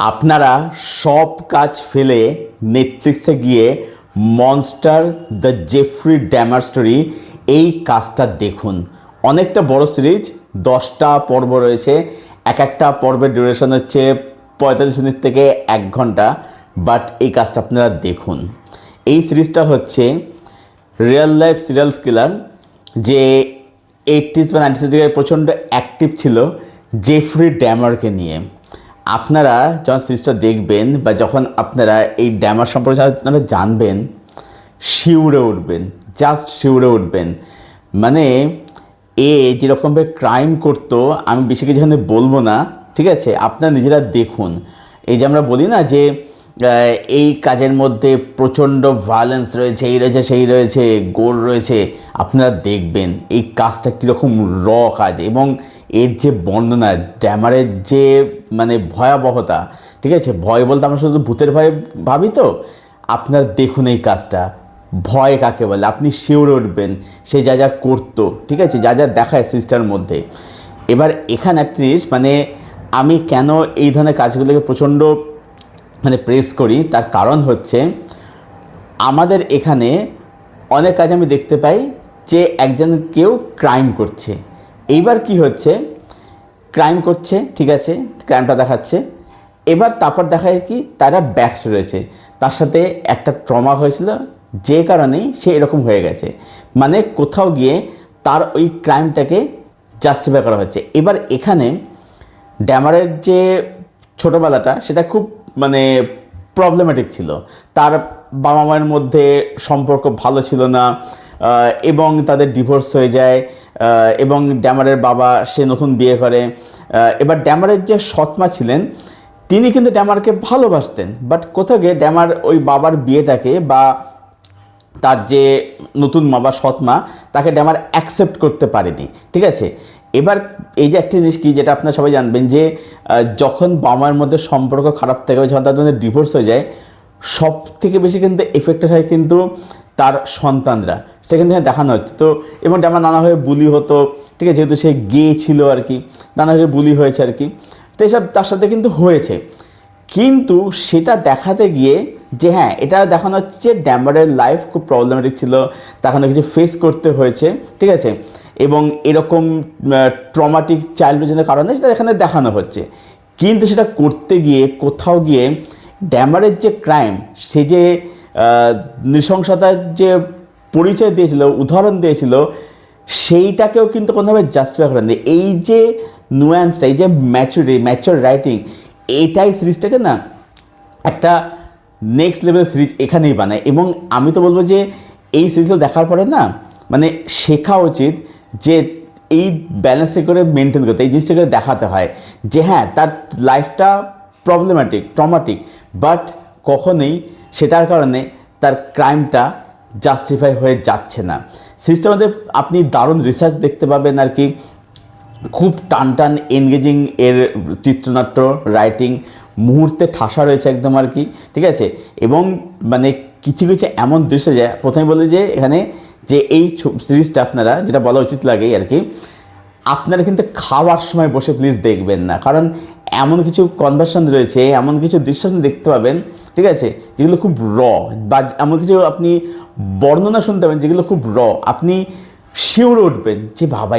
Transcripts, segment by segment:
আপনারা সব কাজ ফেলে নেটফ্লিক্সে গিয়ে মনস্টার দ্য জেফ্রি ড্যামার স্টোরি এই কাজটা দেখুন। অনেকটা বড় সিরিজ, 10টা পর্ব রয়েছে। এক একটা পর্বের ডিউরেশন হচ্ছে 45 মিনিট থেকে 1 ঘন্টা। বাট এই কাজটা আপনারা দেখুন। এই সিরিজটা হচ্ছে রিয়েল লাইফ সিরিয়াল কিলার যে 80s বা 90s দিকে প্রচণ্ড অ্যাক্টিভ ছিল জেফ্রি ড্যামারকে নিয়ে। আপনারা যখন সিরিজটা দেখবেন বা যখন আপনারা এই ড্যামার সম্পর্কে আপনারা জানবেন, শিউরে উঠবেন, জাস্ট শিউরে উঠবেন। মানে এ যেরকমভাবে ক্রাইম করতো, আমি বেশি কিছু এখানে বলবো না, ঠিক আছে? আপনারা নিজেরা দেখুন। এই যে আমরা বলি না যে এই কাজের মধ্যে প্রচণ্ড ভায়োলেন্স রয়েছে, এই রয়েছে, সেই রয়েছে, গোর রয়েছে, আপনারা দেখবেন এই কাজটা কীরকম র কাজ এবং এর যে বর্ণনা, ড্যামারের যে মানে ভয়াবহতা, ঠিক আছে? ভয় বলতে আমরা শুধু ভূতের ভয় ভাবি তো, আপনারা দেখুন এই কাজটা। ভয় কাকে বলে আপনি শিউরে উঠবেন, সে যা যা করতো, ঠিক আছে, যা যা দেখায় সিস্টার মধ্যে। এবার এখানে একটা জিনিস, মানে আমি কেন এই ধরনের কাজগুলোকে প্রচণ্ড মানে প্রেস করি, তার কারণ হচ্ছে আমাদের এখানে অনেক কাজ আমি দেখতে পাই যে কেউ ক্রাইম করছে। এইবার কি হচ্ছে, ক্রাইম করছে, ঠিক আছে, ক্রাইমটা দেখাচ্ছে, এবার তারপর দেখায় কি তারা ব্যাকস রয়েছে, তার সাথে একটা ট্রমা হয়েছিল যে কারণেই সে এরকম হয়ে গেছে। মানে কোথাও গিয়ে তার ওই ক্রাইমটাকে জাস্টিফাই করা হচ্ছে। এবার এখানে ড্যামারের যে ছোটোবেলাটা সেটা খুব মানে প্রবলেম্যাটিক ছিল। তার বাবা মায়ের মধ্যে সম্পর্ক ভালো ছিল না এবং তাদের ডিভোর্স হয়ে যায় এবং ড্যামারের বাবা সে নতুন বিয়ে করে। এবার ড্যামারের যে সৎমা ছিলেন তিনি কিন্তু ড্যামারকে ভালোবাসতেন, বাট কোথাও গিয়ে ড্যামার ওই বাবার বিয়েটাকে বা তার যে নতুন মা বা সৎমা তাকে ড্যামার অ্যাকসেপ্ট করতে পারেনি, ঠিক আছে? এবার এই যে একটা জিনিস কি, যেটা আপনারা সবাই জানবেন যে যখন বাবা মায়ের মধ্যে সম্পর্ক খারাপ থাকে, যখন তাদের মধ্যে ডিভোর্স হয়ে যায়, সব থেকে বেশি কিন্তু এফেক্টেড হয় কিন্তু তার সন্তানরা। সেটা কিন্তু দেখানো হচ্ছে তো। এবং ড্যামার নানাভাবে বুলি হতো, ঠিক আছে, যেহেতু সে গে ছিল আর কি, নানাভাবে বুলি হয়েছে আর কি। তো এসব তার সাথে কিন্তু হয়েছে, কিন্তু সেটা দেখাতে গিয়ে যে হ্যাঁ, এটা দেখানো হচ্ছে যে ড্যামারের লাইফ খুব প্রবলেমেটিক ছিল, তাকে কিছু ফেস করতে হয়েছে, ঠিক আছে, এবং এরকম ট্রমাটিক চাইল্ডহুডের কারণে সেটা এখানে দেখানো হচ্ছে। কিন্তু সেটা করতে গিয়ে কোথাও গিয়ে ড্যামারের যে ক্রাইম, সে যে নৃশংসতার যে পরিচয় দিয়েছিল, উদাহরণ দিয়েছিল, সেইটাকেও কিন্তু কোনোভাবে জাস্টিফাই করেন। এই যে নুয়ান্সটা, এই যে ম্যাচিওর রাইটিং, এইটাই সিরিজটাকে না একটা নেক্সট লেভেল সিরিজ এখানেই বানায়। এবং আমি তো বলবো যে এই সিরিজগুলো দেখার পরে না মানে শেখা উচিত যে এই ব্যালেন্সটা করে মেনটেন করতে, এই জিনিসটা করে দেখাতে হয় যে হ্যাঁ, তার লাইফটা প্রবলেম্যাটিক, ট্রমাটিক, বাট কখনোই সেটার কারণে তার ক্রাইমটা জাস্টিফাই হয়ে যাচ্ছে না। সিরিজটার মধ্যে আপনি দারুণ রিসার্চ দেখতে পাবেন আর কি, খুব টান এনগেজিং এর চিত্রনাট্য, রাইটিং, মুহূর্তে ঠাসা রয়েছে একদম আর কি, ঠিক আছে? এবং মানে কিছু কিছু এমন দৃশ্য যায়, প্রথমে বলি যে এখানে যে এই সিরিজটা আপনারা যেটা বলা উচিত লাগে আর কি, আপনারা কিন্তু খাওয়ার সময় বসে প্লিজ দেখবেন না, কারণ এমন কিছু কনভারসেশন রয়েছে, এমন কিছু দৃশ্য আপনি দেখতে পাবেন, ঠিক আছে, যেগুলো খুব র, বা এমন কিছু আপনি বর্ণনা শুনতে পাবেন যেগুলো খুব র, আপনি শিউরে উঠবেন যে বাবা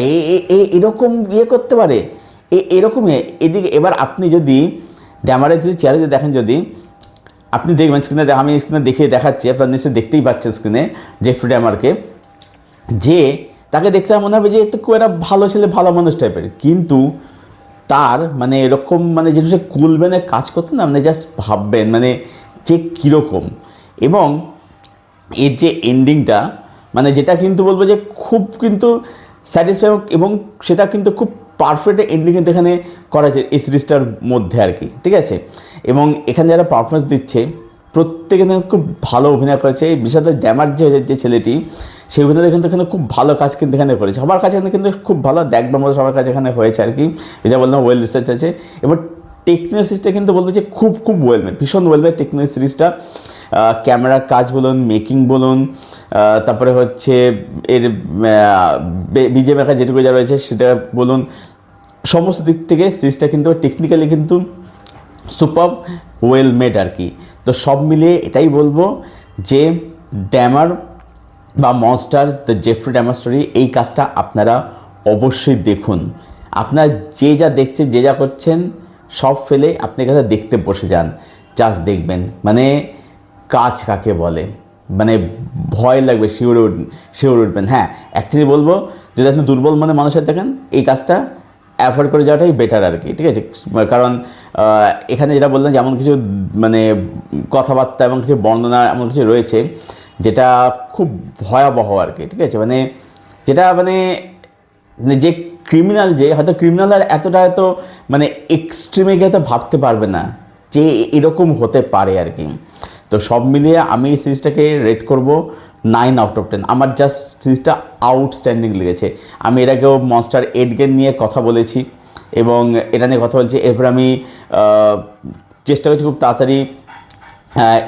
এরকম ইয়ে করতে পারে, এরকম এদিকে। এবার আপনি যদি ড্যামারের যদি চেয়ারে যদি দেখেন, যদি আপনি দেখবেন স্ক্রিনে, আমি স্ক্রিনে দেখাচ্ছি, আপনার নিশ্চয়ই দেখতেই পাচ্ছেন স্ক্রিনে জেফ্রি ড্যামারকে, যে তাকে দেখতে মনে হবে যে খুব একটা ভালো ছেলে, ভালো মানুষ টাইপের, কিন্তু তার মানে এরকম মানে যেটা সে কুলবেনে কাজ করতে না, মানে জাস্ট ভাববেন মানে যে কীরকম। এবং এর যে এন্ডিংটা, মানে যেটা কিন্তু বলবো যে খুব কিন্তু স্যাটিসফাই, এবং সেটা কিন্তু খুব পারফেক্ট এন্ডিং কিন্তু এখানে করা হয়েছে এই সিরিজটার মধ্যে আর কি, ঠিক আছে? এবং এখানে যারা পারফরমেন্স দিচ্ছে প্রত্যেকে খুব ভালো অভিনয় করেছে। বিশেষত ড্যামার যে ছেলেটি, সেই অভিনয় কিন্তু এখানে খুব ভালো কাজ কিন্তু এখানে করেছে, সবার কাছে কিন্তু খুব ভালো দেখবার মতো সবার কাছে এখানে হয়েছে আর কি, এটা বললাম ওয়েল রিসার্চ আছে। এবার টেকনিক্যাল সিরিজটা কিন্তু বলবো যে খুব ওয়েলমেড, ভীষণ ওয়েলমেড টেকনিক্যাল সিরিজটা। ক্যামেরার কাজ বলুন, মেকিং বলুন, তারপরে হচ্ছে এর বিজিএম একা যেটুকু যা রয়েছে সেটা বলুন, সমস্ত দিক থেকে সিরিজটা কিন্তু টেকনিক্যালি কিন্তু সুপার ওয়েল মেড আর কি। তো সব মিলিয়ে এটাই বলবো যে ড্যামার বা মনস্টার দ্য জেফ্রি ড্যামার স্টোরি এই কাজটা আপনারা অবশ্যই দেখুন। আপনার যে যা দেখছেন, যে যা করছেন সব ফেলে আপনি কাছে দেখতে বসে যান, জাস্ট দেখবেন মানে কাজ কাকে বলে, মানে ভয় লাগবে, শিউরে উঠবেন। হ্যাঁ, অ্যাকচুয়ালি বলবো যদি আপনি দুর্বল মনে মানুষের দেখেন এই কাজটা অ্যাভয়েড করে যাওয়াটাই বেটার আর কি, ঠিক আছে। কারণ এখানে যেটা বললাম যে এমন কিছু মানে কথাবার্তা এবং কিছু বর্ণনা এমন কিছু রয়েছে যেটা খুব ভয়াবহ আর কি, ঠিক আছে। মানে যেটা মানে যে ক্রিমিনাল, যে হয়তো ক্রিমিনাল আর এতটা হয়তো মানে এক্সট্রিমে গিয়ে তো ভাবতে পারবে না যে এরকম হতে পারে আর কি। তো সব মিলিয়ে আমি এই সিরিজটাকে রেট করব 9/10। আমার জাস্ট সিরিজটা আউটস্ট্যান্ডিং লেগেছে। আমি এর আগেও মনস্টার এডগেম নিয়ে কথা বলেছি এবং এটা নিয়ে কথা বলছি। এরপর আমি চেষ্টা করছি খুব তাড়াতাড়ি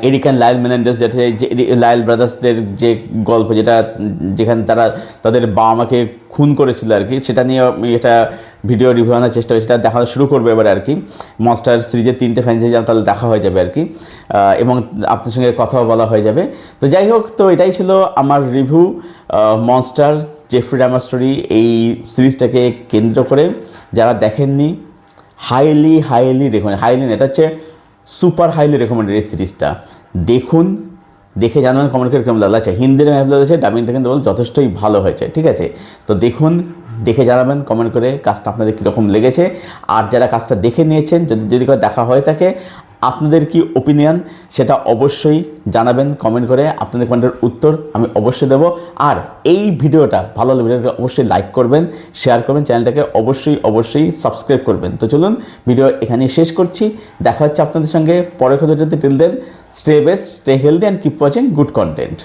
এরিক অ্যান্ড লায়েল মেনেন্ডেস, যেটা যে লায়েল ব্রাদার্সদের যে গল্প, যেখানে তারা তাদের বাবা মাকে খুন করেছিল আর কি, সেটা নিয়ে আমি এটা ভিডিও রিভিউ আনার চেষ্টা করি। সেটা দেখা শুরু করবো এবার আর কি। মনস্টার সিরিজের 3টে ফ্র্যাঞ্চাইজি তাহলে দেখা হয়ে যাবে আর কি, এবং আপনার সঙ্গে কথাও বলা হয়ে যাবে। তো যাই হোক, তো এটাই ছিল আমার রিভিউ মনস্টার জেফ্রি ড্যামার স্টোরি এই সিরিজটাকে কেন্দ্র করে। যারা দেখেননি হাইলি এটা হচ্ছে সুপার হাইলি রেকমেন্ডেড এই সিরিজটা। দেখুন, দেখে জানাবেন কমেন্ট করে কেমন লাগলো। আচ্ছা, হিন্দির ম্যাপ আছে, ডাবিংটা কিন্তু যথেষ্টই ভালো হয়েছে, ঠিক আছে। তো দেখুন, দেখে জানাবেন কমেন্ট করে কাজটা আপনাদের কীরকম লেগেছে। আর যারা কাজটা দেখে নিয়েছেন, যদি কেউ দেখা হয়ে থাকে, আপনাদের কি ওপিনিয়ন সেটা অবশ্যই জানাবেন কমেন্ট করে। আপনাদের কমেন্টের উত্তর আমি অবশ্যই দেবো। আর এই ভিডিওটা ভালো লাগলে ভিডিওটাকে অবশ্যই লাইক করবেন, শেয়ার করবেন, চ্যানেলটাকে অবশ্যই সাবস্ক্রাইব করবেন। তো চলুন ভিডিও এখানেই শেষ করছি। দেখা হচ্ছে আপনাদের সঙ্গে পরের ভিডিওতে। Till then, stay best, stay healthy and keep watching good content.